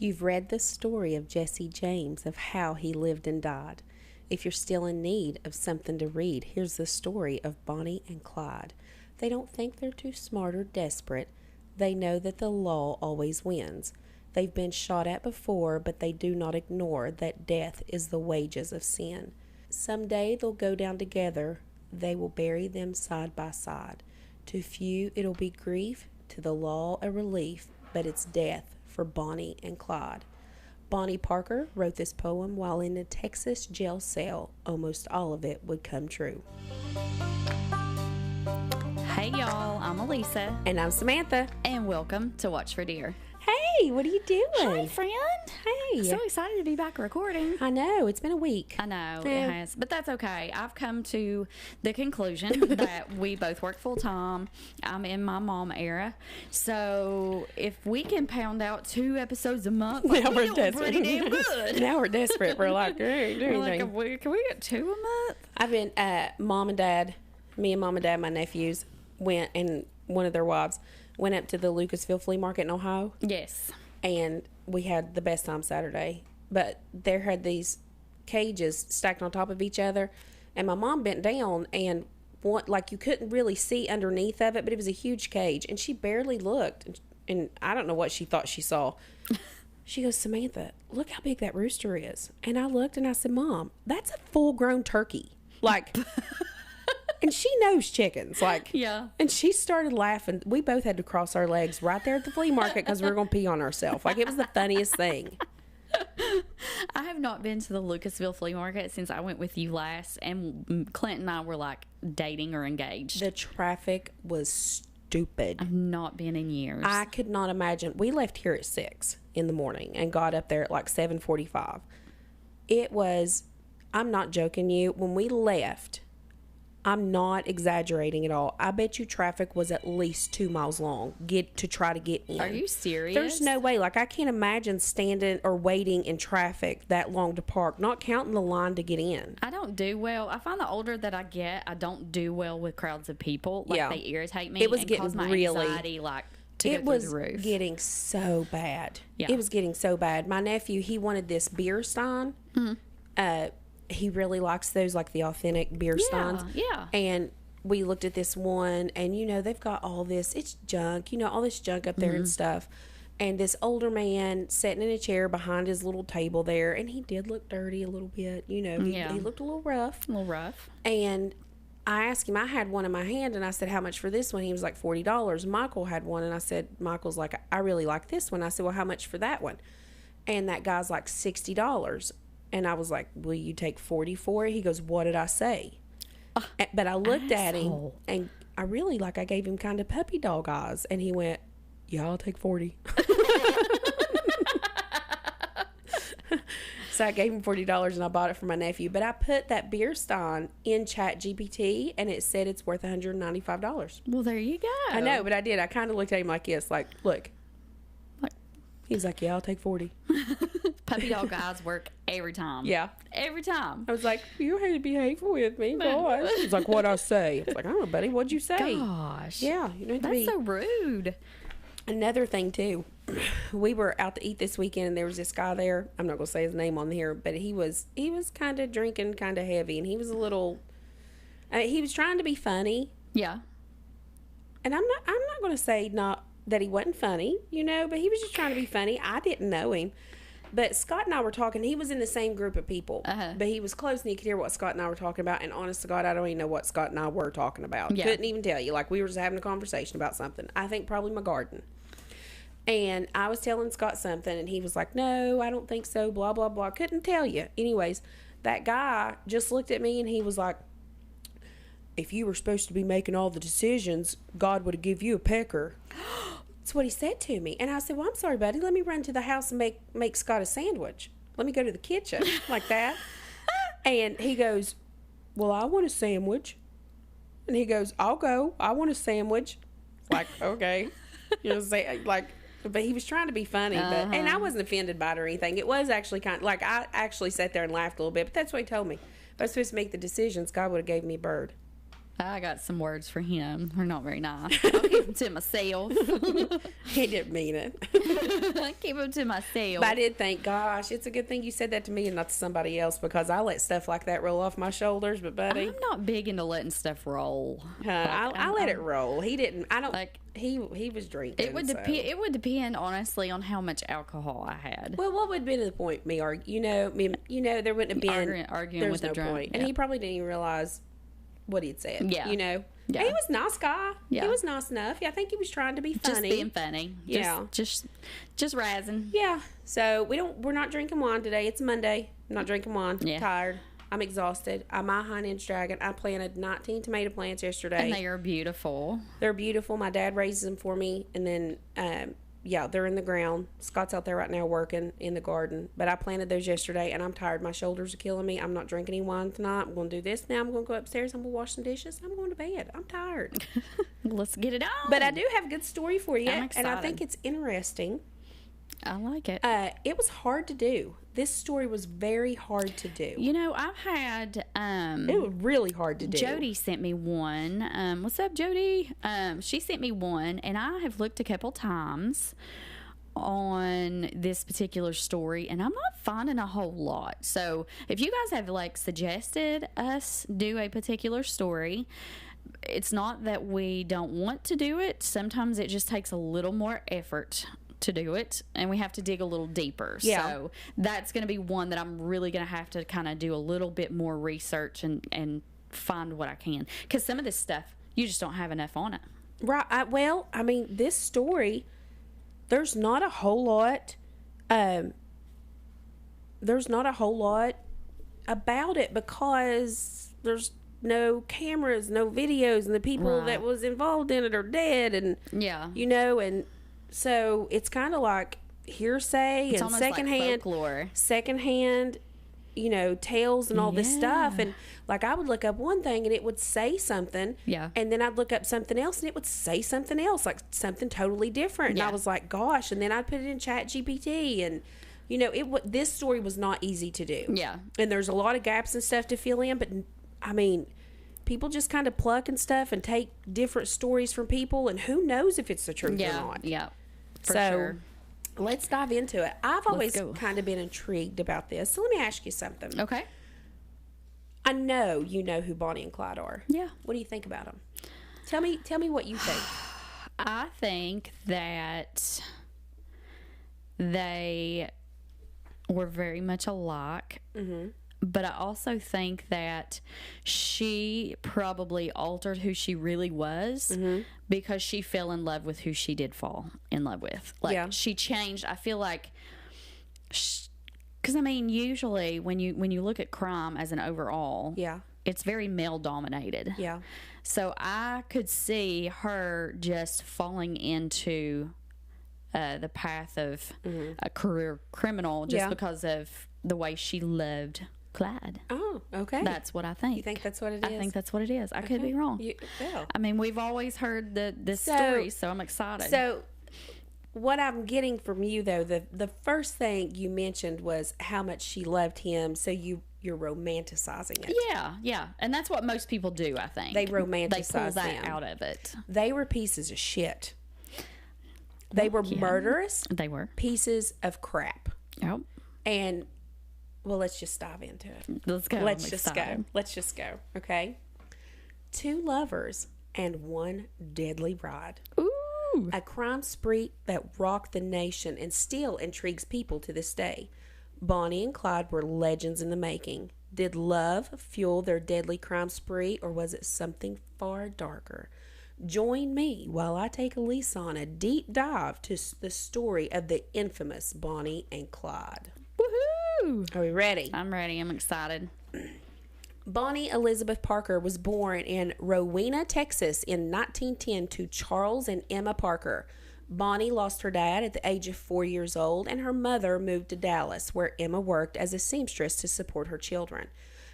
You've read the story of Jesse James, of how he lived and died. If you're still in need of something to read, here's the story of Bonnie and Clyde. They don't think they're too smart or desperate. They know that the law always wins. They've been shot at before, but they do not ignore that death is the wages of sin. Someday they'll go down together. They will bury them side by side. To few it'll be grief, to the law a relief, but it's death for Bonnie and Clyde. Bonnie Parker wrote this poem while in a Texas jail cell. Almost all of it would come true. Hey y'all, I'm Elisa. And I'm Samantha. And welcome to Watch for Deer. Hey, what are you doing? Hi, friend. Hey. So excited to be back recording. I know, it's been a week. I know, it has. But that's okay. I've come to the conclusion that we both work full time. I'm in my mom era. So if we can pound out 2 episodes a month, now we're doing desperate. Pretty damn good. Now we're desperate. We're like, hey, we're like, can we get 2 a month? I've been, mom and dad, my nephews went, and one of their wives went up to the Lucasville flea market in Ohio. Yes. And we had the best time Saturday. But there had these cages stacked on top of each other. And my mom bent down and you couldn't really see underneath of it, but it was a huge cage. And she barely looked. And I don't know what she thought she saw. She goes, Samantha, look how big that rooster is. And I looked and I said, Mom, that's a full-grown turkey. Like... And she knows chickens, yeah. And she started laughing. We both had to cross our legs right there at the flea market because we were going to pee on ourselves. Like, it was the funniest thing. I have not been to the Lucasville flea market since I went with you last, and Clint and I were like dating or engaged. The traffic was stupid. I've not been in years. I could not imagine. We left here at 6 in the morning and got up there at like 7:45. It was, I'm not joking you, when we left, I'm not exaggerating at all. I bet you traffic was at least 2 miles long to try to get in. Are you serious? There's no way. Like, I can't imagine standing or waiting in traffic that long to park, not counting the line to get in. I don't do well. I find the older that I get, I don't do well with crowds of people. Like, they irritate me. It was and getting cause my really anxiety, to go through the roof. It was getting so bad. Yeah. It was getting so bad. My nephew, he wanted this beer stein. Mm-hmm. He really likes those, like the authentic beer steins. Yeah. And we looked at this one, and, they've got all this, it's junk, all this junk up there and stuff. And this older man sitting in a chair behind his little table there, and he did look dirty a little bit, he looked a little rough. A little rough. And I asked him, I had one in my hand, and I said, how much for this one? He was like, $40. Michael had one, and I said, Michael's like, I really like this one. I said, well, how much for that one? And that guy's like, $60. And I was like, will you take 40 for it? He goes, what did I say? But I looked at him, and I really, I gave him kind of puppy dog eyes. And he went, yeah, I'll take 40. So I gave him $40, and I bought it for my nephew. But I put that beer stein in chatgtp, and it said it's worth $195. Well, there you go. I know, but I did. I kind of looked at him like this, like, look. He was like, yeah, I'll take 40. Puppy dog eyes work every time. Yeah. Every time. I was like, you had to be hateful with me. Gosh. He was like, what'd I say? I was like, I don't know, buddy. What'd you say? Gosh. Yeah. That's so rude. Another thing, too. We were out to eat this weekend, and there was this guy there. I'm not going to say his name on here, but he was kind of drinking kind of heavy, and he was a little... he was trying to be funny. Yeah. And I'm not going to say not that he wasn't funny, but he was just trying to be funny. I didn't know him. But Scott and I were talking. He was in the same group of people. But he was close, and he could hear what Scott and I were talking about. And honest to God, I don't even know what Scott and I were talking about. Yeah. Couldn't even tell you. Like, we were just having a conversation about something. I think probably my garden. And I was telling Scott something, and he was like, no, I don't think so, blah, blah, blah. Couldn't tell you. Anyways, that guy just looked at me, and he was like, if you were supposed to be making all the decisions, God would have give you a pecker. That's what he said to me. And I said, well, I'm sorry, buddy. Let me run to the house and make Scott a sandwich. Let me go to the kitchen like that. And he goes, well, I want a sandwich. And he goes, I'll go. I want a sandwich. Like, okay. But he was trying to be funny. And I wasn't offended by it or anything. It was actually I actually sat there and laughed a little bit. But that's what he told me. If I was supposed to make the decisions, God would have gave me a bird. I got some words for him. They're not very nice. I'll keep them to myself. He didn't mean it. I keep them to myself. But I did think, gosh, it's a good thing you said that to me and not to somebody else, because I let stuff like that roll off my shoulders. But buddy, I'm not big into letting stuff roll. I let it roll. He didn't. I don't. Like, he was drinking. it would depend. It would depend, honestly, on how much alcohol I had. Well, what would be the point? Me argue, there wouldn't have been arguing with no the drunk. point. And he probably didn't even realize what he'd said. Yeah. Yeah. Yeah. He was a nice guy. Yeah. He was nice enough. Yeah, I think he was trying to be funny. Just being funny. Yeah. Just razzing. Yeah. So we're not drinking wine today. It's Monday. I'm not drinking wine. Yeah. I'm tired. I'm exhausted. My hind-edged dragon. I planted 19 tomato plants yesterday. And they are beautiful. They're beautiful. My dad raises them for me, and then they're in the ground. Scott's out there right now working in the garden. But I planted those yesterday, and I'm tired. My shoulders are killing me. I'm not drinking any wine tonight. I'm going to do this now. I'm going to go upstairs. I'm going to wash some dishes. I'm going to bed. I'm tired. Let's get it on. But I do have a good story for you, I'm excited. and I think it's interesting. I like it. It was hard to do. This story was very hard to do. I've had It was really hard to do. Jody sent me one. What's up, Jody? She sent me one, and I have looked a couple times on this particular story, and I'm not finding a whole lot. So if you guys have suggested us do a particular story, it's not that we don't want to do it. Sometimes it just takes a little more effort to do it, and we have to dig a little deeper. Yeah. So that's going to be one that I'm really going to have to kind of do a little bit more research and find what I can, because some of this stuff you just don't have enough on it. Right. This story, there's not a whole lot. There's not a whole lot about it, because there's no cameras, no videos, and the people that was involved in it are dead, and and so it's kind of like hearsay and secondhand tales and all this stuff. And I would look up one thing and it would say something, and then I'd look up something else and it would say something else, like something totally different. And I was like, gosh. And then I'd put it in ChatGPT, and this story was not easy to do. Yeah. And there's a lot of gaps and stuff to fill in, but people just kind of pluck and stuff and take different stories from people, and who knows if it's the truth or not. Yeah. For so sure. Let's dive into it. I've always kind of been intrigued about this. So let me ask you something. Okay. I know you know who Bonnie and Clyde are. Yeah. What do you think about them? Tell me what you think. I think that they were very much alike. Mm-hmm. But I also think that she probably altered who she really was because she fell in love with who she did fall in love with. She changed. I feel like, because usually when you look at crime as an overall, it's very male dominated. Yeah. So I could see her just falling into the path of a career criminal just because of the way she loved Clyde. Oh, okay. That's what I think. You think that's what it is? I think that's what it is. I could be wrong. We've always heard this story, so I'm excited. So what I'm getting from you, though, the first thing you mentioned was how much she loved him, so you're romanticizing it. Yeah. And that's what most people do, I think. They romanticize They pull that them out of it. They were pieces of shit. They were murderous. They were. Pieces of crap. Yep. And well, let's just dive into it. Let's go. Let's just go. Okay. 2 lovers and 1 deadly ride. Ooh. A crime spree that rocked the nation and still intrigues people to this day. Bonnie and Clyde were legends in the making. Did love fuel their deadly crime spree, or was it something far darker? Join me while I take Elisa on a deep dive to the story of the infamous Bonnie and Clyde. Woohoo! Are we ready? I'm ready. I'm excited. Bonnie Elizabeth Parker was born in Rowena, Texas in 1910 to Charles and Emma Parker. Bonnie lost her dad at the age of 4 years old, and her mother moved to Dallas, where Emma worked as a seamstress to support her children.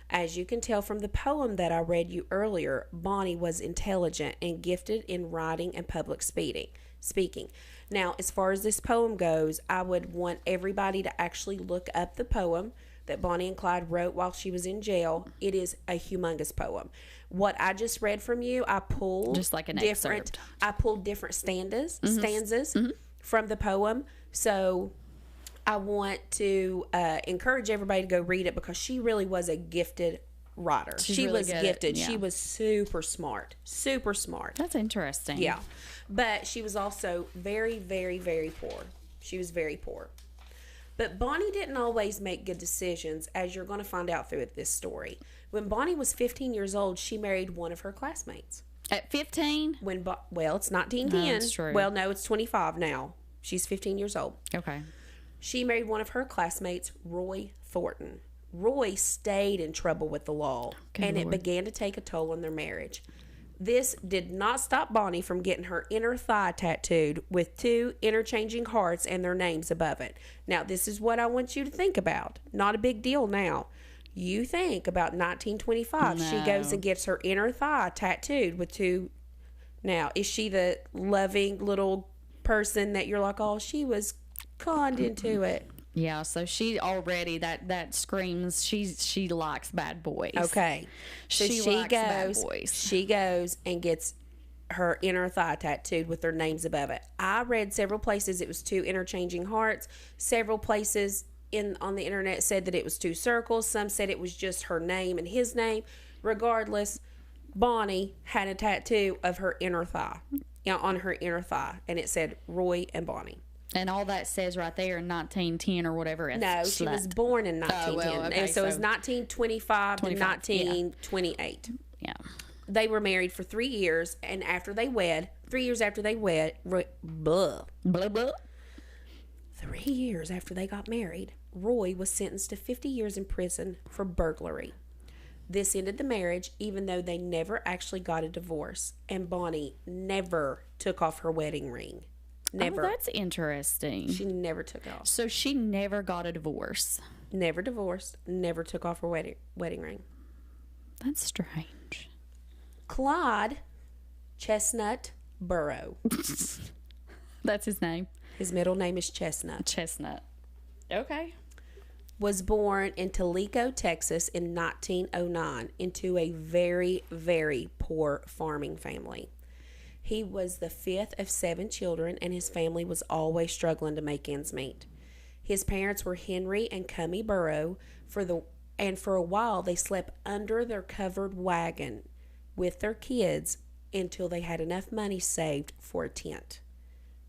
As you can tell from the poem that I read you earlier, Bonnie was intelligent and gifted in writing and public speaking. Now, as far as this poem goes, I would want everybody to actually look up the poem, that Bonnie and Clyde wrote while she was in jail. It is a humongous poem. What I just read from you, I pulled just like an different. excerpt. I pulled different stanzas from the poem. So I want to encourage everybody to go read it, because she really was a gifted writer. She really was gifted. She was super smart. Super smart. That's interesting. Yeah. But she was also very, very, very poor. She was very poor. But Bonnie didn't always make good decisions, as you're going to find out through this story. When Bonnie was 15 years old, she married one of her classmates. At 15? Well, it's 1910. No, that's true. Well, no, it's 25 now. She's 15 years old. Okay. She married one of her classmates, Roy Thornton. Roy stayed in trouble with the law, and it began to take a toll on their marriage. This did not stop Bonnie from getting her inner thigh tattooed with 2 interchanging hearts and their names above it. Now, this is what I want you to think about. Not a big deal now. You think about 1925. No. She goes and gets her inner thigh tattooed with 2. Now, is she the loving little person that you're like, oh, she was conned into it? Yeah, so she already that screams she likes bad boys. Okay, so she likes bad goes. boys. She goes and gets her inner thigh tattooed with their names above it. I read several places it was 2 interchanging hearts. Several places on the internet said that it was 2 circles. Some said it was just her name and his name. Regardless, Bonnie had a tattoo of her inner thigh, on her inner thigh, and it said Roy and Bonnie. And all that says right there in 1910 or whatever. No, she was born in 1910. Oh, well, okay, and so it was 1925 to 1928. Yeah. They were married for 3 years, and after they wed, 3 years after they wed, Blah, blah. 3 years after they got married, Roy was sentenced to 50 years in prison for burglary. This ended the marriage, even though they never actually got a divorce, and Bonnie never took off her wedding ring. Never. Oh, that's interesting. She never took it off. So she never got a divorce. Never divorced. Never took off her wedding ring. That's strange. Clyde Chestnut Barrow. That's his name. His middle name is Chestnut. Chestnut. Okay. Was born in Toledo, Texas in 1909 into a very, very poor farming family. He was the 5th of 7 children, and his family was always struggling to make ends meet. His parents were Henry and Cummy Barrow. For a while, they slept under their covered wagon with their kids until they had enough money saved for a tent.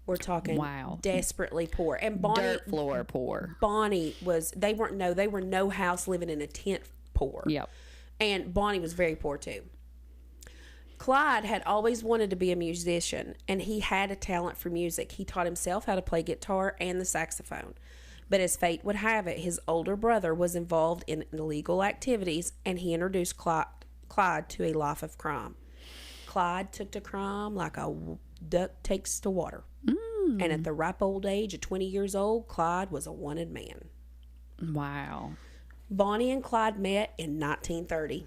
We're talking desperately poor. And Bonnie, dirt floor poor. Bonnie was, they were no house, living in a tent poor. Yep. And Bonnie was very poor too. Clyde had always wanted to be a musician, and he had a talent for music. He taught himself how to play guitar and the saxophone. But as fate would have it, his older brother was involved in illegal activities, and he introduced Clyde to a life of crime. Clyde took to crime like a duck takes to water. And at the ripe old age of 20 years old, Clyde was a wanted man. Wow. Bonnie and Clyde met in 1930.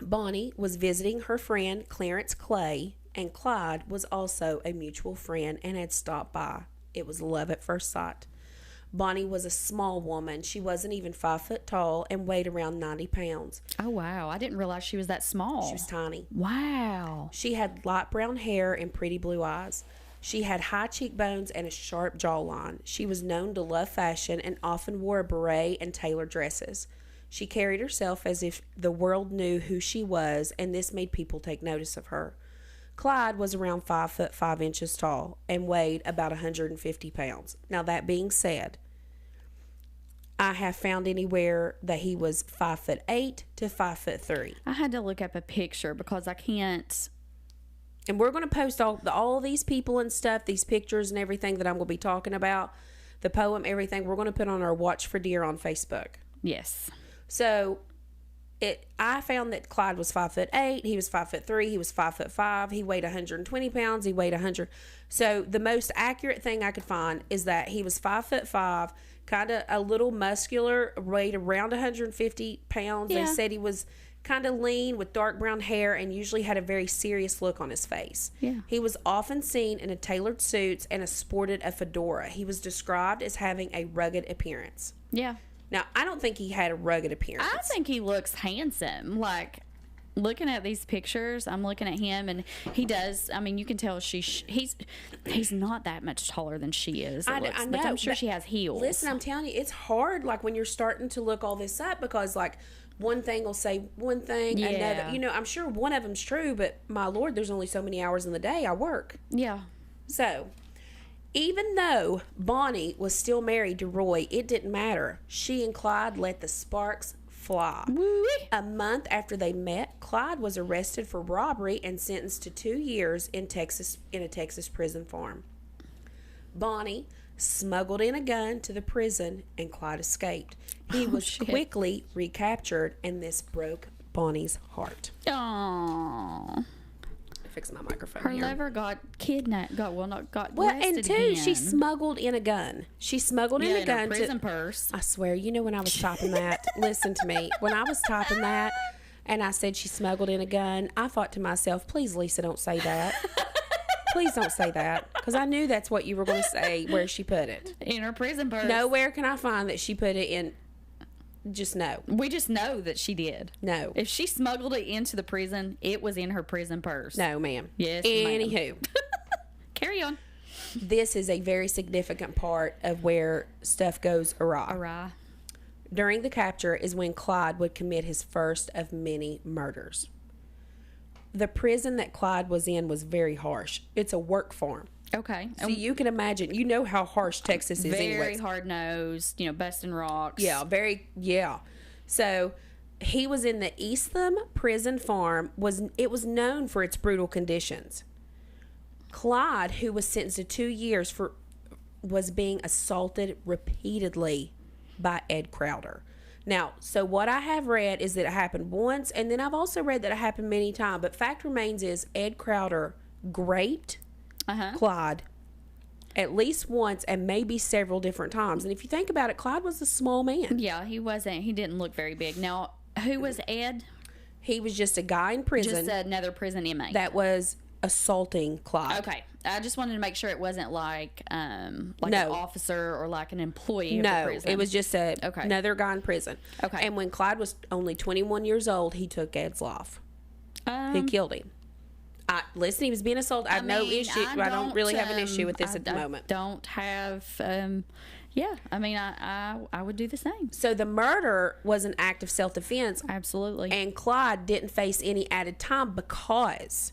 Bonnie was visiting her friend Clarence Clay, and Clyde was also a mutual friend and had stopped by. It was love at first sight. Bonnie was a small woman. She wasn't even 5 foot tall and weighed around 90 pounds. Oh, wow. I didn't realize she was that small. She was tiny. Wow. She had light brown hair and pretty blue eyes. She had high cheekbones and a sharp jawline. She was known to love fashion and often wore a beret and tailored dresses. She carried herself as if the world knew who she was, and this made people take notice of her. Clyde was around 5 foot 5 inches tall and weighed about 150 pounds. Now, that being said, I have found anywhere that he was 5'8" to 5'3". I had to look up a picture because I can't. And we're going to post all these people and stuff, these pictures and everything that I'm going to be talking about, the poem, everything. We're going to put on our Watch for Deer on Facebook. Yes. So I found that Clyde was 5'8", he was 5'3", he was 5'5", he weighed 120 pounds, he weighed 100. So the most accurate thing I could find is that he was 5'5", kind of a little muscular, weighed around 150 pounds. Yeah. They said he was kind of lean with dark brown hair and usually had a very serious look on his face. Yeah. He was often seen in a tailored suits and sported a fedora. He was described as having a rugged appearance. Yeah. Now, I don't think he had a rugged appearance. I think he looks handsome. Like, looking at these pictures, I'm looking at him, and he does. I mean, you can tell he's not that much taller than she is. I know. But I'm sure she has heels. Listen, I'm telling you, it's hard. Like when you're starting to look all this up, because like one thing will say one thing, another. You know, I'm sure one of them's true, but my Lord, there's only so many hours in the day I work. Yeah. So, even though Bonnie was still married to Roy, it didn't matter. She and Clyde let the sparks fly. Woo-wee. A month after they met, Clyde was arrested for robbery and sentenced to 2 years in a Texas prison farm. Bonnie smuggled in a gun to the prison, and Clyde escaped. He was quickly recaptured, and this broke Bonnie's heart. Aww. Fix my microphone. Her here. lover got kidnapped. Got well, and two, again. she smuggled in a gun. She smuggled in a gun. Her prison purse. I swear, you know when I was typing that. Listen to me. When I was typing that, and I said she smuggled in a gun, I thought to myself, please, Lisa, don't say that. Please don't say that, because I knew that's what you were going to say. Where she put it in her prison purse. Nowhere can I find that she put it in. Just no. We just know that she did. No. If she smuggled it into the prison, it was in her prison purse. No, ma'am. Yes, Anywho. Carry on. This is a very significant part of where stuff goes awry. During the capture is when Clyde would commit his first of many murders. The prison that Clyde was in was very harsh. It's a work farm. Okay. So you can imagine, you know how harsh Texas is anyway. Very hard-nosed, busting rocks. Yeah. So he was in the Eastham prison farm. It was known for its brutal conditions. Clyde, who was sentenced to 2 years was being assaulted repeatedly by Ed Crowder. Now, so what I have read is that it happened once, and then I've also read that it happened many times. But fact remains is Ed Crowder raped Clyde at least once and maybe several different times. And if you think about it, Clyde was a small man. Yeah, he didn't look very big. Now, who was Ed? He was just a guy in prison. Just another prison inmate. That was assaulting Clyde. Okay. I just wanted to make sure it wasn't like an officer or like an employee of the prison. It was just another guy in prison. Okay. And when Clyde was only 21 years old, he took Ed's life. He killed him. Listen, he was being assaulted. I have no issue. I don't really have an issue with this at the moment. I don't have, I would do the same. So the murder was an act of self-defense. Absolutely. And Clyde didn't face any added time because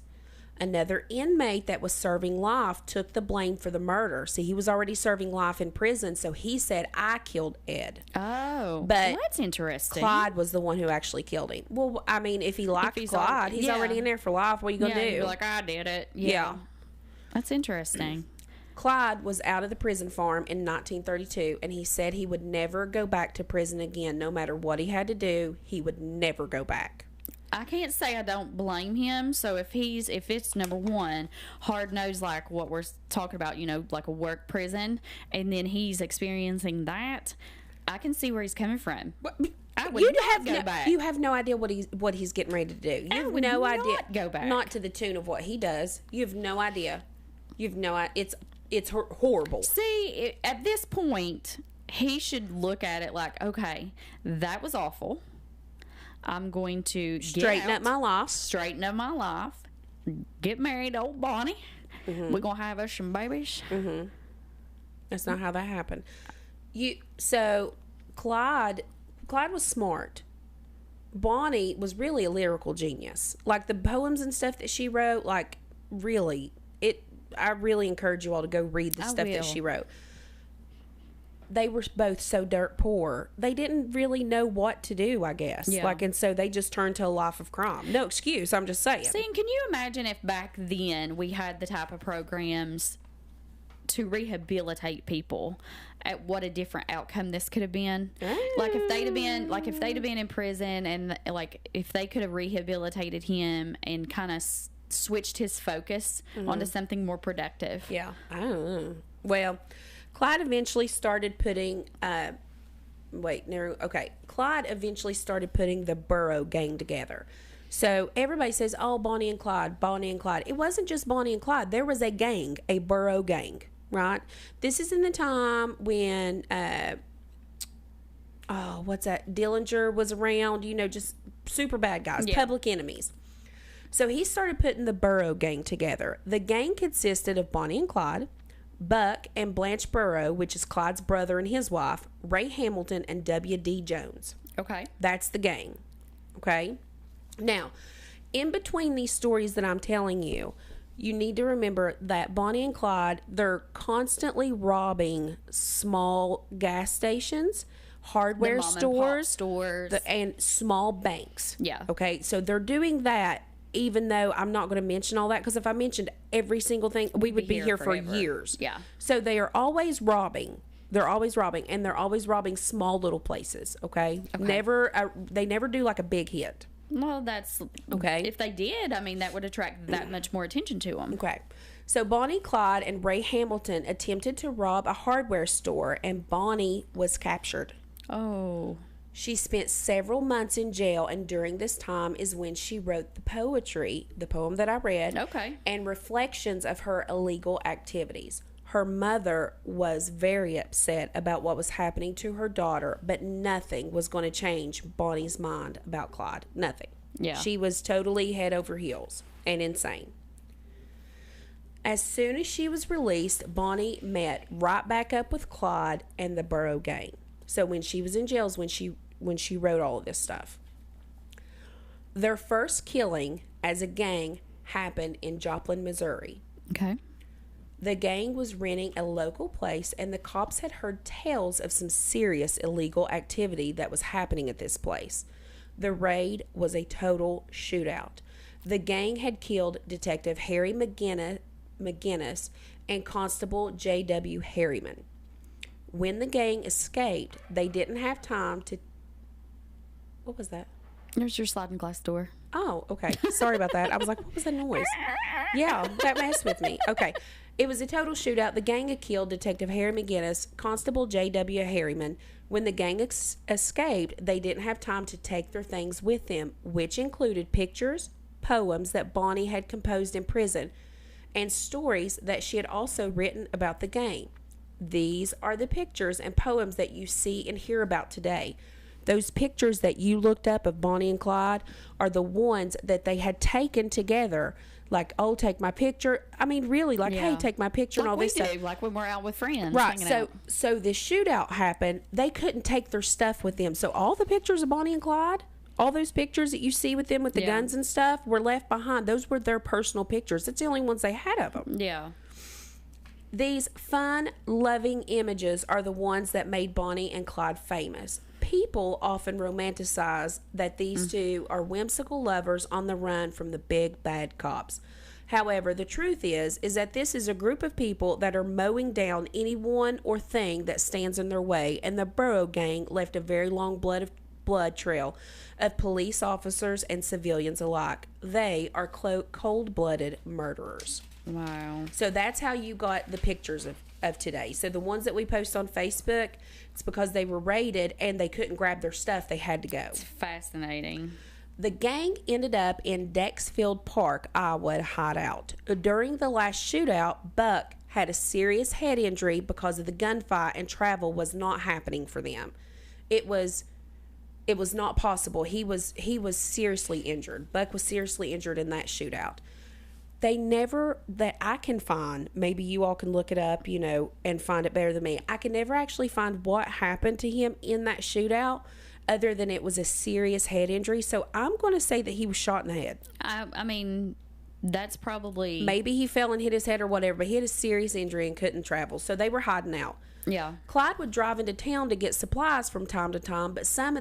another inmate that was serving life took the blame for the murder. See, he was already serving life in prison, so he said, I killed Ed. Oh, but that's interesting. Clyde was the one who actually killed him. Well, I mean, if he liked Clyde, he's already in there for life. What are you going to do? Be like, I did it. Yeah. That's interesting. Clyde was out of the prison farm in 1932, and he said he would never go back to prison again. No matter what he had to do, he would never go back. I can't say I don't blame him. So if it's number one, hard nosed, like what we're talking about, like a work prison, and then he's experiencing that, I can see where he's coming from. I would not go back. You have no idea what he's getting ready to do. You have no idea. Go back. Not to the tune of what he does. You have no idea. It's horrible. See, at this point, he should look at it like, okay, that was awful. I'm going to straighten up my life. Get married to old Bonnie. Mm-hmm. We're going to have us some babies. Mm-hmm. That's not how that happened. So Clyde was smart. Bonnie was really a lyrical genius. Like the poems and stuff that she wrote, like really, I really encourage you all to go read the stuff that she wrote. They were both so dirt poor. They didn't really know what to do, I guess. Yeah. And so they just turned to a life of crime. No excuse, I'm just saying. See, can you imagine if back then we had the type of programs to rehabilitate people, at what a different outcome this could have been. Like if they'd have been in prison, and like if they could have rehabilitated him and kind of switched his focus onto something more productive. Yeah, I don't know. Well, Clyde eventually started putting Clyde eventually started putting the Barrow gang together. So everybody says, oh, Bonnie and Clyde. It wasn't just Bonnie and Clyde. There was a gang, a Barrow gang, right? This is in the time when, what's that? Dillinger was around, just super bad guys, public enemies. So he started putting the Barrow gang together. The gang consisted of Bonnie and Clyde, Buck and Blanche Barrow, which is Clyde's brother and his wife, Ray Hamilton, and W.D. Jones. Okay. That's the gang. Okay? Now, in between these stories that I'm telling you, you need to remember that Bonnie and Clyde, they're constantly robbing small gas stations, hardware stores, and small banks. Yeah. Okay? So they're doing that, even though I'm not going to mention all that, because if I mentioned every single thing, we would be here for years. Yeah. So they are always robbing. They're always robbing, and they're always robbing small little places. Okay. They never do like a big hit. Well, that's okay. If they did, I mean, that would attract that much more attention to them. Okay. So Bonnie, Clyde, and Ray Hamilton attempted to rob a hardware store, and Bonnie was captured. Oh. She spent several months in jail, and during this time is when she wrote the poem that I read, and reflections of her illegal activities. Her mother was very upset about what was happening to her daughter, but nothing was going to change Bonnie's mind about Clyde. Nothing. Yeah. She was totally head over heels and insane. As soon as she was released, Bonnie met right back up with Clyde and the Barrow gang. So when she was in jail is when she wrote all of this stuff. Their first killing as a gang happened in Joplin, Missouri. Okay. The gang was renting a local place, and the cops had heard tales of some serious illegal activity that was happening at this place. The raid was a total shootout. The gang had killed Detective Harry McGinnis and Constable J.W. Harriman. When the gang escaped, they didn't have time to... What was that? There's your sliding glass door. Oh, okay. Sorry about that. I was like, what was that noise? Yeah, that messed with me. Okay. It was a total shootout. The gang had killed Detective Harry McGinnis, Constable J.W. Harriman. When the gang escaped, they didn't have time to take their things with them, which included pictures, poems that Bonnie had composed in prison, and stories that she had also written about the gang. These are the pictures and poems that you see and hear about today. Those pictures that you looked up of Bonnie and Clyde are the ones that they had taken together. Like, oh, take my picture. I mean, really, like, hey, take my picture and all this stuff. Like when we're out with friends. Right. So the shootout happened. They couldn't take their stuff with them. So all the pictures of Bonnie and Clyde, all those pictures that you see with them with the guns and stuff were left behind. Those were their personal pictures. That's the only ones they had of them. Yeah. These fun, loving images are the ones that made Bonnie and Clyde famous. People often romanticize that these two are whimsical lovers on the run from the big bad cops. However, the truth is that this is a group of people that are mowing down anyone or thing that stands in their way, and the Barrow gang left a very long blood trail of police officers and civilians alike. They are cold-blooded murderers. Wow. So that's how you got the pictures of today. So the ones that we post on Facebook, it's because they were raided and they couldn't grab their stuff. They had to go. It's fascinating. The gang ended up in Dexfield Park, Iowa, to hide out. During the last shootout, Buck had a serious head injury because of the gunfight, and travel was not happening for them. It was not possible. He was seriously injured. Buck was seriously injured in that shootout. They never, that I can find, maybe you all can look it up, and find it better than me. I can never actually find what happened to him in that shootout other than it was a serious head injury. So I'm going to say that he was shot in the head. I mean, that's probably... Maybe he fell and hit his head or whatever, but he had a serious injury and couldn't travel. So they were hiding out. Yeah. Clyde would drive into town to get supplies from time to time, but some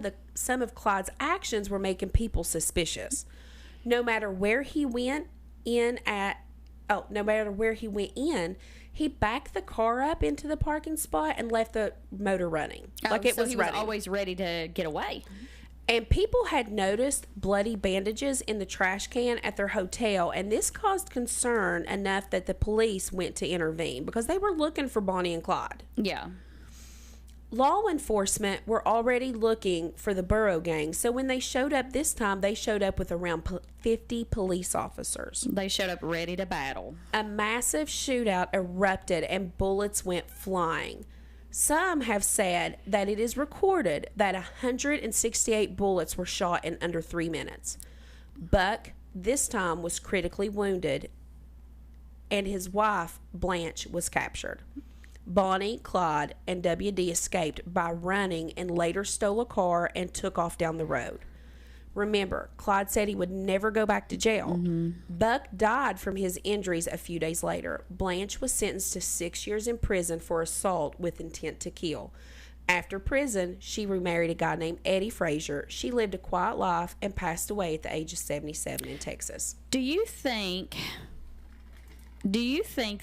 of Clyde's actions were making people suspicious. No matter where he went in, he backed the car up into the parking spot and left the motor running. He was always ready to get away. And people had noticed bloody bandages in the trash can at their hotel, and this caused concern enough that the police went to intervene because they were looking for Bonnie and Clyde. Yeah. Law enforcement were already looking for the Barrow gang, so when they showed up this time, they showed up with around 50 police officers. They showed up ready to battle. A massive shootout erupted and bullets went flying. Some have said that it is recorded that 168 bullets were shot in under 3 minutes. Buck, this time, was critically wounded, and his wife, Blanche, was captured. Bonnie, Clyde, and W.D. escaped by running and later stole a car and took off down the road. Remember, Clyde said he would never go back to jail. Buck died from his injuries a few days later. Blanche was sentenced to 6 years in prison for assault with intent to kill. After prison, she remarried a guy named Eddie Frazier. She lived a quiet life and passed away at the age of 77 in Texas. Do you think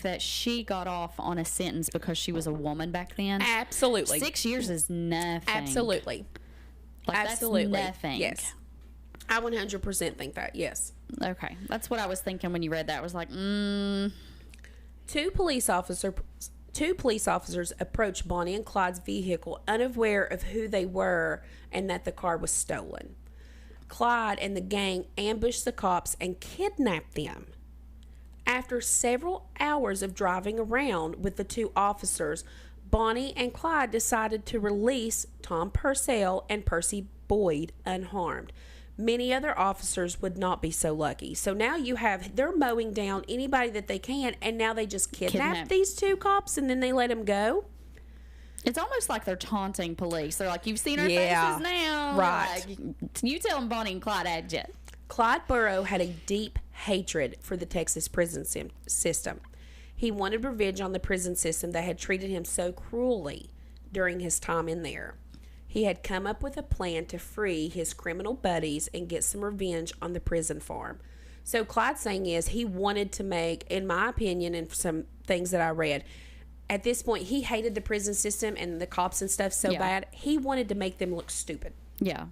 that she got off on a sentence because she was a woman back then? Absolutely. 6 years is nothing. Absolutely. Absolutely. That's nothing. Yes. I 100% think that, yes. Okay. That's what I was thinking when you read that. I was like, Two police officers approached Bonnie and Clyde's vehicle unaware of who they were and that the car was stolen. Clyde and the gang ambushed the cops and kidnapped them. After several hours of driving around with the two officers, Bonnie and Clyde decided to release Tom Purcell and Percy Boyd unharmed. Many other officers would not be so lucky. So now they're mowing down anybody that they can, and now they just kidnap these two cops and then they let them go. It's almost like they're taunting police. They're like, you've seen our faces now. Right. Like, you tell them Bonnie and Clyde had you. Clyde Barrow had a deep hatred for the Texas prison system. He wanted revenge on the prison system that had treated him so cruelly during his time in there. He had come up with a plan to free his criminal buddies and get some revenge on the prison farm. So Clyde's saying is he wanted to make, in my opinion, and some things that I read, at this point he hated the prison system and the cops and stuff so bad, he wanted to make them look stupid. Yeah.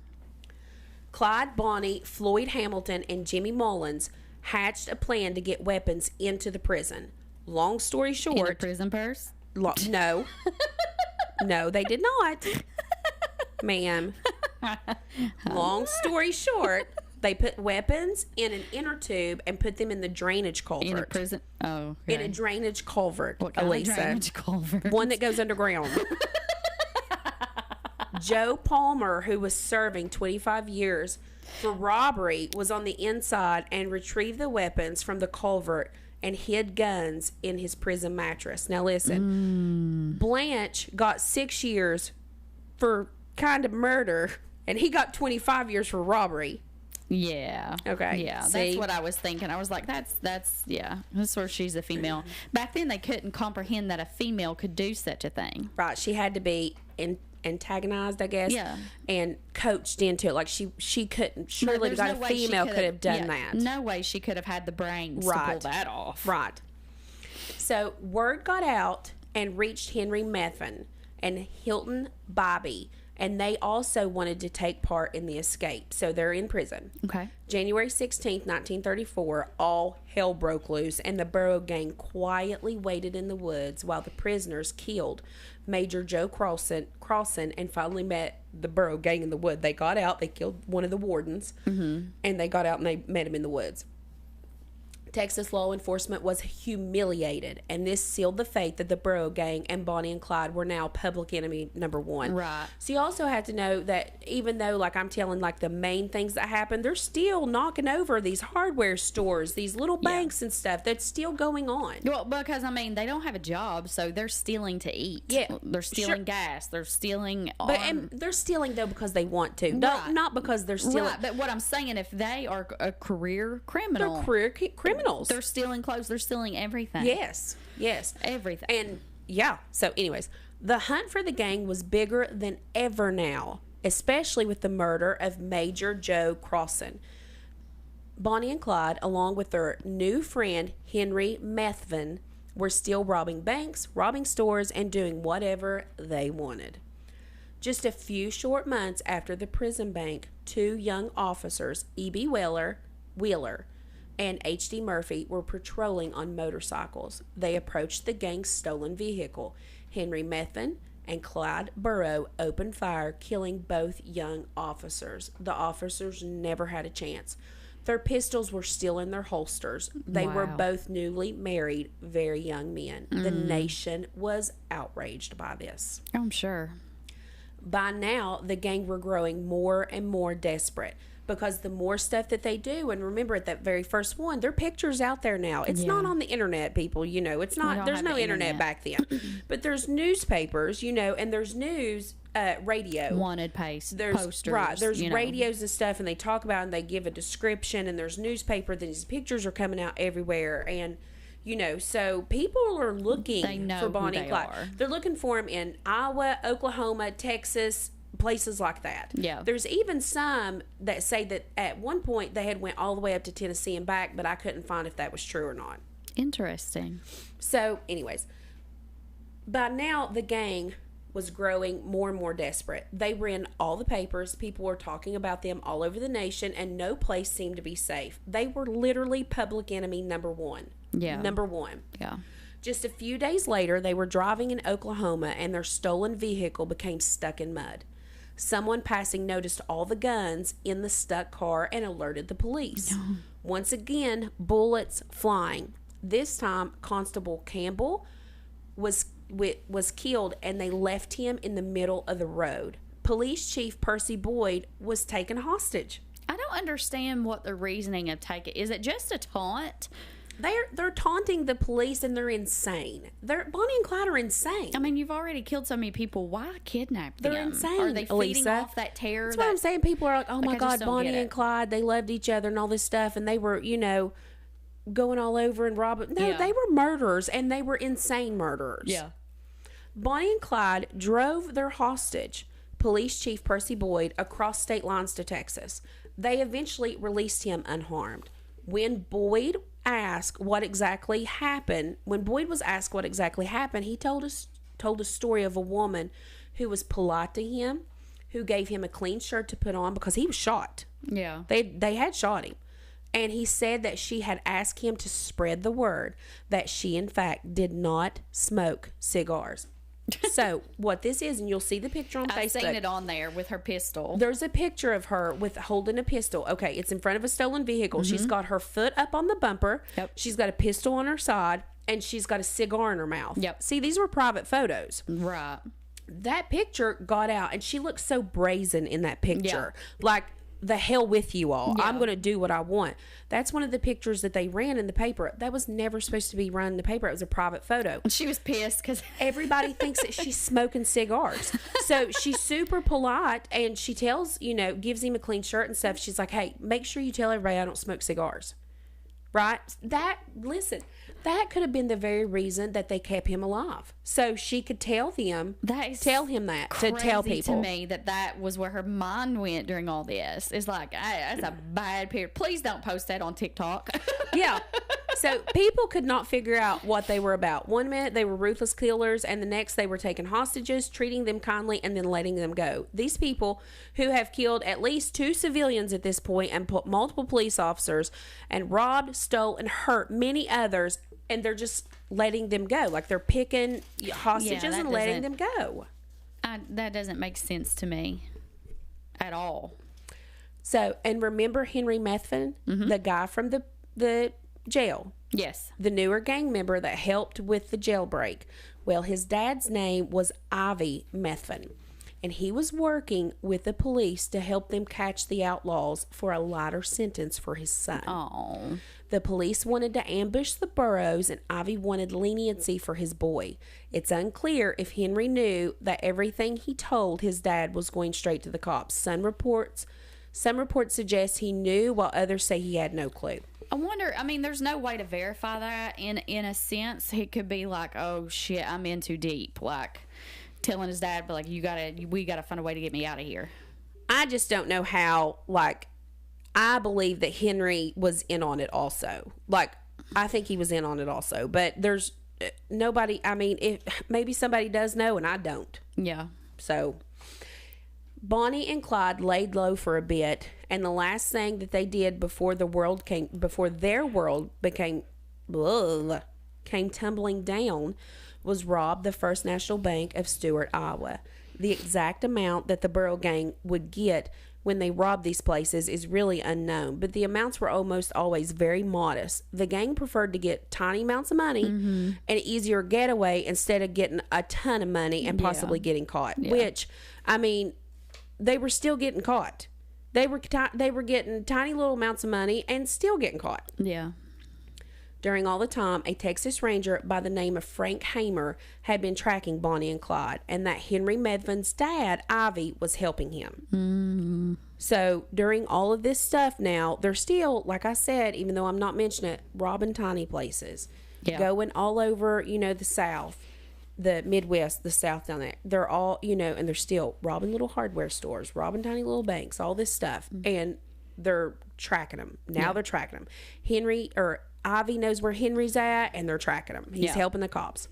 Clyde, Bonnie, Floyd Hamilton, and Jimmy Mullins hatched a plan to get weapons into the prison. Long story short... In a prison purse? No. No, they did not. Ma'am. Long story short, they put weapons in an inner tube and put them in the drainage culvert. In a prison? Oh. Okay. In a drainage culvert, what kind Elisa. Of drainage culvert? One that goes underground. Joe Palmer, who was serving 25 years for robbery, was on the inside and retrieved the weapons from the culvert and hid guns in his prison mattress. Now listen, Blanche got 6 years for kind of murder, and he got 25 years for robbery. Yeah. Okay. Yeah, see? That's what I was thinking. I was like, that's where she's a female. Back then, they couldn't comprehend that a female could do such a thing. Right. She had to be antagonized, I guess. Yeah. And coached into it. Like she couldn't. Surely a female could have done that. No way she could have had the brains to pull that off. Right. So word got out and reached Henry Methvin and Hilton Bobby, and they also wanted to take part in the escape. So they're in prison. Okay. January 16th, 1934, all hell broke loose, and the Barrow gang quietly waited in the woods while the prisoners killed Major Joe Crossan and finally met the Barrow gang in the wood. They got out, they killed one of the wardens, and they got out and they met him in the woods. Texas law enforcement was humiliated, and this sealed the fate that the Barrow gang and Bonnie and Clyde were now public enemy number one. Right. So you also have to know that even though, like I'm telling, like the main things that happened, they're still knocking over these hardware stores, these little banks and stuff. That's still going on. Well, because I mean, they don't have a job, so they're stealing to eat. Yeah, they're stealing gas. They're stealing. And they're stealing though because they want to, not because they're stealing. Right. But what I'm saying, if they are a career criminal, they're career criminals. They're stealing clothes. They're stealing everything. Yes. Everything. And yeah. So anyways, the hunt for the gang was bigger than ever now, especially with the murder of Major Joe Crossan. Bonnie and Clyde, along with their new friend Henry Methvin, were still robbing banks, robbing stores, and doing whatever they wanted. Just a few short months after the prison bank, two young officers, E.B. Wheeler, and H.D. Murphy, were patrolling on motorcycles. They approached the gang's stolen vehicle. Henry Methvin and Clyde Barrow opened fire, killing both young officers. The officers never had a chance. Their pistols were still in their holsters. They were both newly married, very young men. The nation was outraged by this. I'm sure. By now, the gang were growing more and more desperate because the more stuff that they do, and remember at that very first one, their picture's out there now. It's not on the internet, people, you know. It's not, there's no internet back then. But there's newspapers, you know, and there's news, radio. Wanted posters. Right. There's radios and stuff, and they talk about and they give a description, and there's newspaper. These pictures are coming out everywhere, and you know, so people are looking for Bonnie and Clyde. They're looking for them in Iowa, Oklahoma, Texas, places like that. Yeah. There's even some that say that at one point they had went all the way up to Tennessee and back, but I couldn't find if that was true or not. Interesting. So, anyways, by now the gang was growing more and more desperate. They were in all the papers. People were talking about them all over the nation, and no place seemed to be safe. They were literally public enemy number one. Yeah. Number one. Yeah. Just a few days later, they were driving in Oklahoma, and their stolen vehicle became stuck in mud. Someone passing noticed all the guns in the stuck car and alerted the police. No. Once again, bullets flying. This time, Constable Campbell was killed, and they left him in the middle of the road. Police Chief Percy Boyd was taken hostage. I don't understand what the reasoning of taking. Is it just a taunt? They're taunting the police, and they're insane. Bonnie and Clyde are insane. I mean, you've already killed so many people. Why kidnap them? They're insane. Are they feeding Elisa. off that terror? That's what I'm saying. People are like, oh my God, Bonnie and Clyde, they loved each other and all this stuff, and they were, you know, going all over and robbing. No, they were murderers, and they were insane murderers. Yeah. Bonnie and Clyde drove their hostage, Police Chief Percy Boyd, across state lines to Texas. They eventually released him unharmed. When Boyd was asked what exactly happened, he told a story of a woman who was polite to him, who gave him a clean shirt to put on because he was shot. Yeah. They had shot him. And he said that she had asked him to spread the word that she, in fact, did not smoke cigars. So, what this is, and you'll see the picture on Facebook. I've seen it on there with her pistol. There's a picture of her holding a pistol. Okay, it's in front of a stolen vehicle. Mm-hmm. She's got her foot up on the bumper. Yep. She's got a pistol on her side, and she's got a cigar in her mouth. Yep. See, these were private photos. Right. That picture got out, and she looked so brazen in that picture. Yeah. Like, the hell with you all. Yeah. I'm going to do what I want. That's one of the pictures that they ran in the paper. That was never supposed to be run in the paper. It was a private photo. She was pissed because everybody thinks that she's smoking cigars. So she's super polite, and she tells, gives him a clean shirt and stuff. She's like, hey, make sure you tell everybody I don't smoke cigars. Right? That could have been the very reason that they kept him alive. So she could tell him that to tell people. To me that was where her mind went during all this. It's like, that's a bad period. Please don't post that on TikTok. Yeah. So people could not figure out what they were about. One minute they were ruthless killers, and the next they were taking hostages, treating them kindly, and then letting them go. These people who have killed at least 2 civilians at this point and put multiple police officers and robbed, stole, and hurt many others, and they're just letting them go. Like they're picking hostages and letting them go. That doesn't make sense to me at all. So, and remember Henry Methvin, the guy from the jail? Yes. The newer gang member that helped with the jailbreak. Well, his dad's name was Ivy Methvin, and he was working with the police to help them catch the outlaws for a lighter sentence for his son. Oh. The police wanted to ambush the Barrows, and Ivy wanted leniency for his boy. It's unclear if Henry knew that everything he told his dad was going straight to the cops. Some reports suggest he knew, while others say he had no clue. I wonder, there's no way to verify that. In a sense, he could be like, oh shit, I'm in too deep. Like telling his dad, but like, we gotta find a way to get me out of here. I just don't know how, I believe that Henry was in on it also. I think he was in on it also. But there's nobody, maybe somebody does know and I don't. Yeah. So, Bonnie and Clyde laid low for a bit, and the last thing that they did before their world came tumbling down was rob the First National Bank of Stuart, Iowa. The exact amount that the Barrow gang would get when they robbed these places is really unknown, but the amounts were almost always very modest. The gang preferred to get tiny amounts of money and easier getaway instead of getting a ton of money and possibly getting caught, which, I mean, they were still getting caught. They were getting tiny little amounts of money and still getting caught. Yeah. During all the time, a Texas Ranger by the name of Frank Hamer had been tracking Bonnie and Clyde, and that Henry Medvin's dad, Ivy, was helping him. So during all of this stuff now, they're still, like I said, even though I'm not mentioning it, robbing tiny places. Going all over, the South, the Midwest, the South down there. They're all, and they're still robbing little hardware stores, robbing tiny little banks, all this stuff. And they're tracking them. Now they're tracking them. Ivy knows where Henry's at, and they're tracking him. He's helping the cops.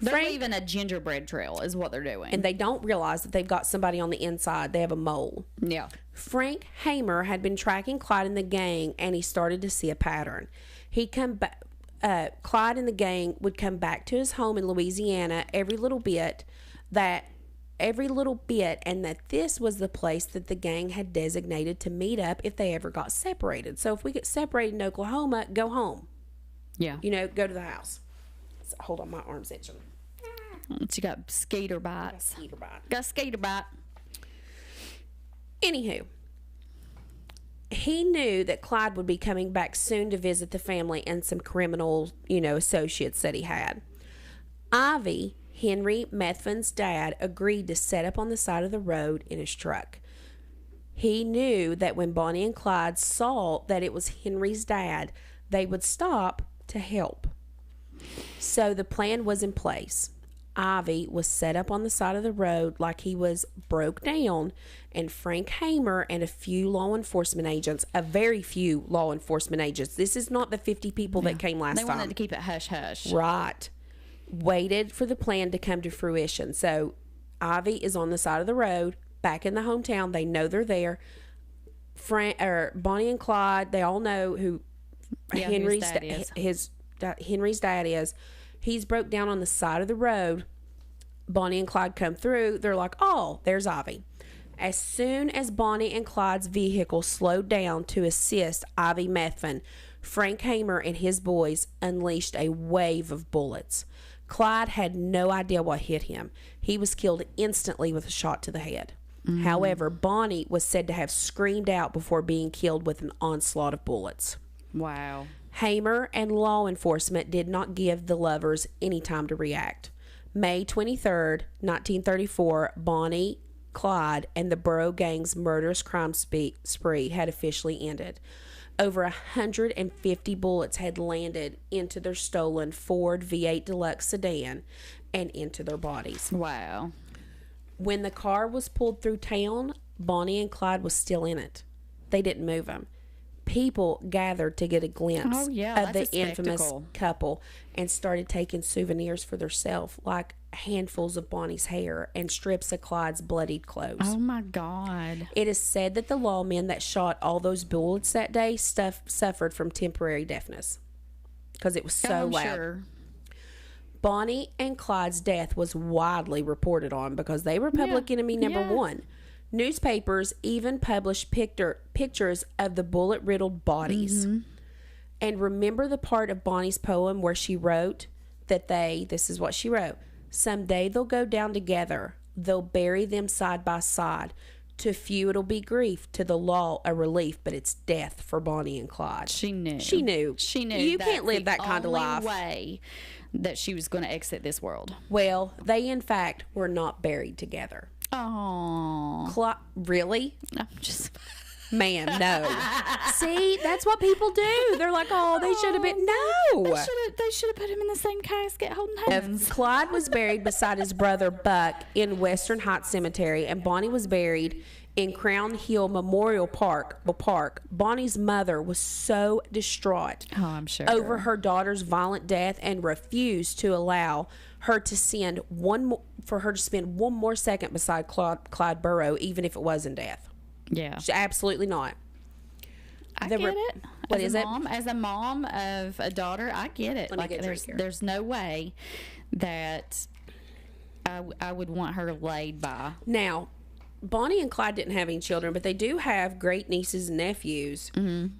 They're leaving a gingerbread trail is what they're doing. And they don't realize that they've got somebody on the inside. They have a mole. Yeah. Frank Hamer had been tracking Clyde and the gang, and he started to see a pattern. He'd come back. Clyde and the gang would come back to his home in Louisiana every little bit, and that this was the place that the gang had designated to meet up if they ever got separated. So if we get separated in Oklahoma, go home. Yeah. Go to the house. So, hold on, my arm's itching. You got skater bites. Got skater bite. Anywho, he knew that Clyde would be coming back soon to visit the family and some criminal, associates that he had. Ivy, Henry Medvin's dad, agreed to set up on the side of the road in his truck. He knew that when Bonnie and Clyde saw that it was Henry's dad, they would stop to help. So the plan was in place. Ivy was set up on the side of the road like he was broke down, and Frank Hamer and a very few law enforcement agents, this is not the 50 people that came last time. They wanted to keep it hush-hush. Right. Waited for the plan to come to fruition. So Ivy is on the side of the road, back in the hometown. They know they're there. Bonnie and Clyde, they all know who Henry's dad is. He's broke down on the side of the road. Bonnie and Clyde come through. They're like, oh, there's Ivy. As soon as Bonnie and Clyde's vehicle slowed down to assist Ivy Medvin, Frank Hamer and his boys unleashed a wave of bullets. Clyde had no idea what hit him. He was killed instantly with a shot to the head. However, Bonnie was said to have screamed out before being killed with an onslaught of bullets. Wow. Hamer and law enforcement did not give the lovers any time to react. May 23rd, 1934, Bonnie, Clyde, and the Barrow gang's murderous crime spree had officially ended. Over 150 bullets had landed into their stolen Ford V8 Deluxe sedan and into their bodies. Wow. When the car was pulled through town, Bonnie and Clyde was still in it. They didn't move them. People gathered to get a glimpse of the infamous couple and started taking souvenirs for themselves, like handfuls of Bonnie's hair and strips of Clyde's bloodied clothes. Oh my God. It is said that the lawmen that shot all those bullets that day suffered from temporary deafness because it was so loud. Sure. Bonnie and Clyde's death was widely reported on because they were public enemy number one. Newspapers even published pictures of the bullet-riddled bodies. And remember the part of Bonnie's poem where she wrote that this is what she wrote, someday they'll go down together, they'll bury them side by side. To few it'll be grief, to the law a relief, but it's death for Bonnie and Clyde. She knew. You can't live that kind of life. Way that she was going to exit this world. Well, they in fact were not buried together. Oh, really? I'm just man, no. See, that's what people do. They're like, oh, they should have been. No, they should have put him in the same casket, holding hands. Clyde was buried beside his brother Buck in Western Heights Cemetery, and Bonnie was buried in Crown Hill Memorial Park. Bonnie's mother was so distraught I'm sure over her daughter's violent death and refused to allow her to spend one more second beside Clyde Barrow, even if it was in death. Yeah, absolutely not. I get it. What is it? As a mom of a daughter, I get it. Like there's no way that I would want her laid by. Now, Bonnie and Clyde didn't have any children, but they do have great nieces and nephews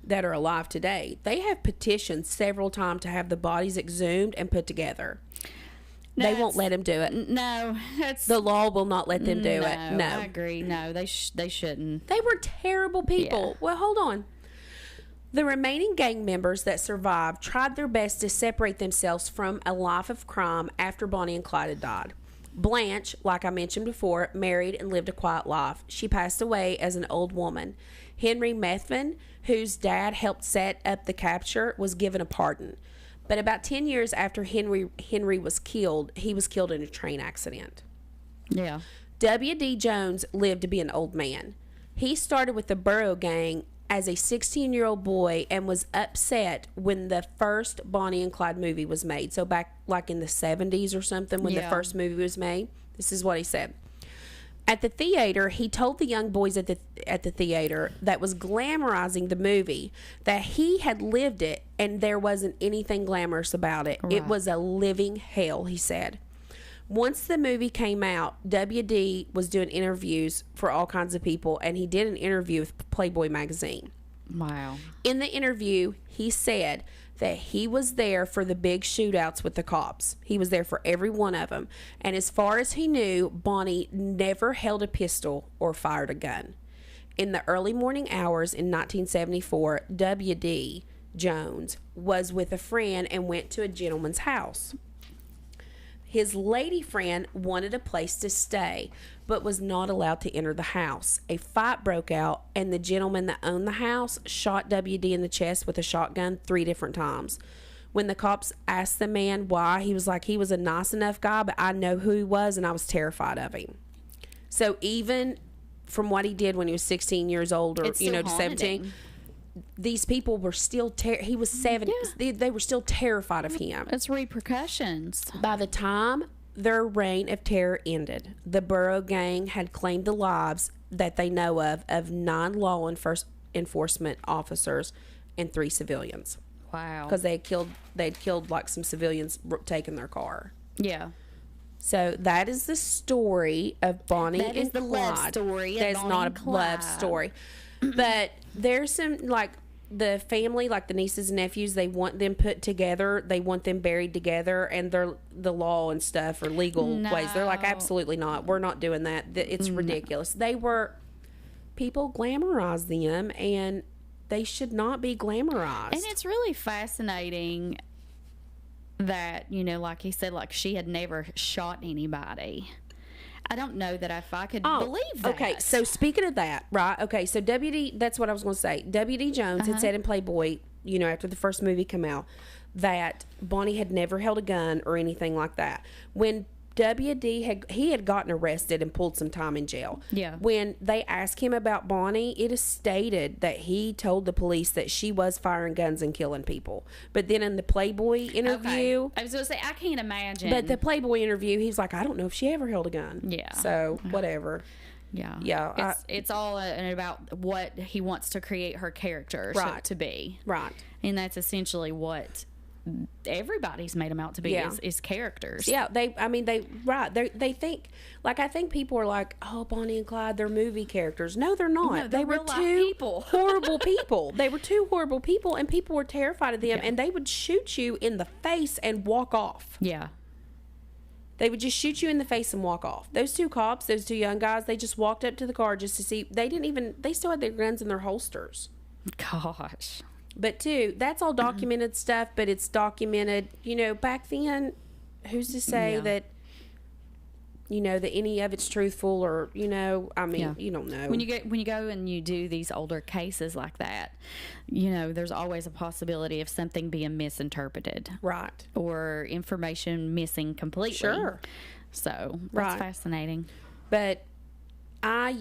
that are alive today. They have petitioned several times to have the bodies exhumed and put together. They won't let them do it. No, the law will not let them do it. No, I agree. No, they shouldn't. They were terrible people. Yeah. Well, hold on. The remaining gang members that survived tried their best to separate themselves from a life of crime after Bonnie and Clyde had died. Blanche, like I mentioned before, married and lived a quiet life. She passed away as an old woman. Henry Methvin, whose dad helped set up the capture, was given a pardon. But about 10 years after Henry was killed, he was killed in a train accident. Yeah. W.D. Jones lived to be an old man. He started with the Barrow gang as a 16-year-old boy and was upset when the first Bonnie and Clyde movie was made. So back like in the 70s or something when the first movie was made. This is what he said. At the theater, he told the young boys at the theater that was glamorizing the movie that he had lived it and there wasn't anything glamorous about it. Right. It was a living hell, he said. Once the movie came out, W.D. was doing interviews for all kinds of people, and he did an interview with Playboy magazine. Wow. In the interview, he said that he was there for the big shootouts with the cops. He was there for every one of them. And as far as he knew, Bonnie never held a pistol or fired a gun. In the early morning hours in 1974, W.D. Jones was with a friend and went to a gentleman's house. His lady friend wanted a place to stay, but was not allowed to enter the house. A fight broke out, and the gentleman that owned the house shot W.D. in the chest with a shotgun 3 different times. When the cops asked the man why, he was like, he was a nice enough guy, but I know who he was, and I was terrified of him. So even from what he did when he was 16 years old or, to 17... these people were still he was 70. Yeah. They were still terrified of him. It's repercussions. By the time their reign of terror ended, the Barrow gang had claimed the lives that they know of 9 law enforcement officers and 3 civilians. Wow. Because they'd killed like some civilians taking their car. Yeah. So that is the story of Bonnie and Clyde. That is the love story. That is not a love story. But there's some, like, the family, like the nieces and nephews, they want them put together. They want them buried together. And they're the law and stuff or legal ways. They're like, absolutely not. We're not doing that. It's ridiculous. People glamorize them, and they should not be glamorized. And it's really fascinating that, like he said, like she had never shot anybody. I don't know that if I could believe that. Okay, so speaking of that, right? Okay, so W.D., that's what I was going to say. W.D. Jones had said in Playboy, after the first movie came out, that Bonnie had never held a gun or anything like that. When W.D. had gotten arrested and pulled some time in jail. Yeah. When they asked him about Bonnie, it is stated that he told the police that she was firing guns and killing people. But then in the Playboy interview... Okay. I was going to say, I can't imagine. But the Playboy interview, he's like, I don't know if she ever held a gun. Yeah. So, whatever. Yeah. Yeah. It's all about what he wants to create her character to be. Right. And that's essentially what... everybody's made them out to be is characters. Yeah, they think, like, I think people are like, oh, Bonnie and Clyde, they're movie characters. No, they're not. No, they were 2 horrible people. They were 2 horrible people, and people were terrified of them, and they would shoot you in the face and walk off. Yeah. They would just shoot you in the face and walk off. Those 2 cops, those 2 young guys, they just walked up to the car just to see. They still had their guns in their holsters. Gosh. But that's all documented stuff, but it's documented, back then, who's to say that, that any of it's truthful or, you don't know. When you go and you do these older cases like that, there's always a possibility of something being misinterpreted. Right. Or information missing completely. Sure. So, that's fascinating. But I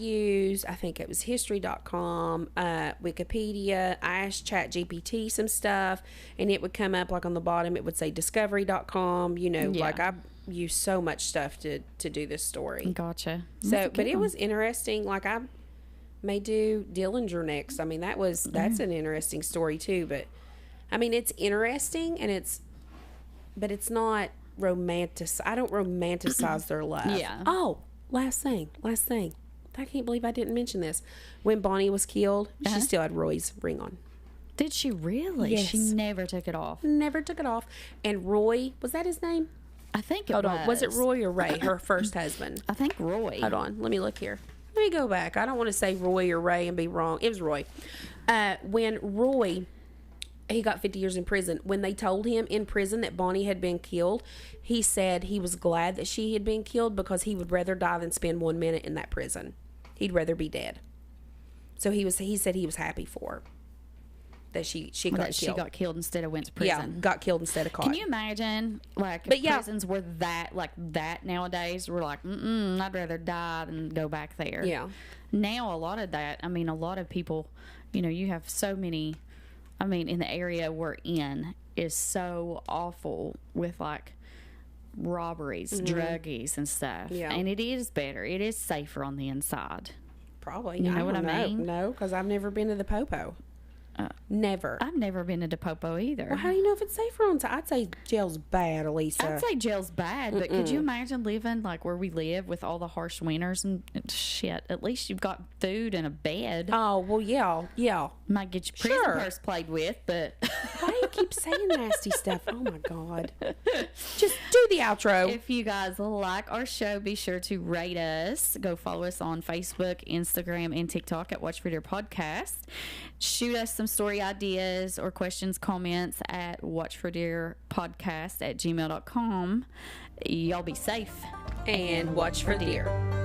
think it was history.com, Wikipedia. I asked ChatGPT some stuff, and it would come up, like on the bottom, it would say discovery.com. Like I use so much stuff to do this story. Gotcha. So, but it was interesting. Like I may do Dillinger next. I mean, that's an interesting story too. But I mean, it's interesting, but it's not romantic. I don't romanticize their love. Yeah. Oh, last thing. I can't believe I didn't mention this. When Bonnie was killed, she still had Roy's ring on. Did she really? Yes. She never took it off. Never took it off. And Roy, was that his name? I think it Hold was. on. Was it Roy or Ray, her first husband? I think Roy. Hold on. Let me look here. Let me go back. I don't want to say Roy or Ray and be wrong. It was Roy. When Roy, he got 50 years in prison. When they told him in prison that Bonnie had been killed, he said he was glad that she had been killed because he would rather die than spend 1 minute in that prison. He'd rather be dead. So he said he was happy for her. That she got killed. She got killed instead of went to prison. Yeah, got killed instead of caught. Can you imagine, like, if prisons were that nowadays? We're like, I'd rather die than go back there. Yeah. Now, a lot of that, I mean, a lot of people, you know, you have so many, I mean, in the area we're in is so awful with, like, robberies, druggies and stuff. Yeah. And it is better. It is safer on the inside. Probably. You know what I mean? No, because I've never been to the Popo. Never. I've never been to Popo either. Well, how do you know if it's safer on inside? I'd say jail's bad, Elisa. I'd say jail's bad, but could you imagine living like where we live with all the harsh winters and shit? At least you've got food and a bed. Oh, well, yeah. Might get your prison purse played with, but why do you keep saying nasty stuff? Oh my God. Just do the outro. If you guys like our show, be sure to rate us. Go follow us on Facebook, Instagram, and TikTok at Watch for Deer Podcast. Shoot us some story ideas or questions, comments at watchfordeerpodcast@gmail.com. Y'all be safe and watch for deer.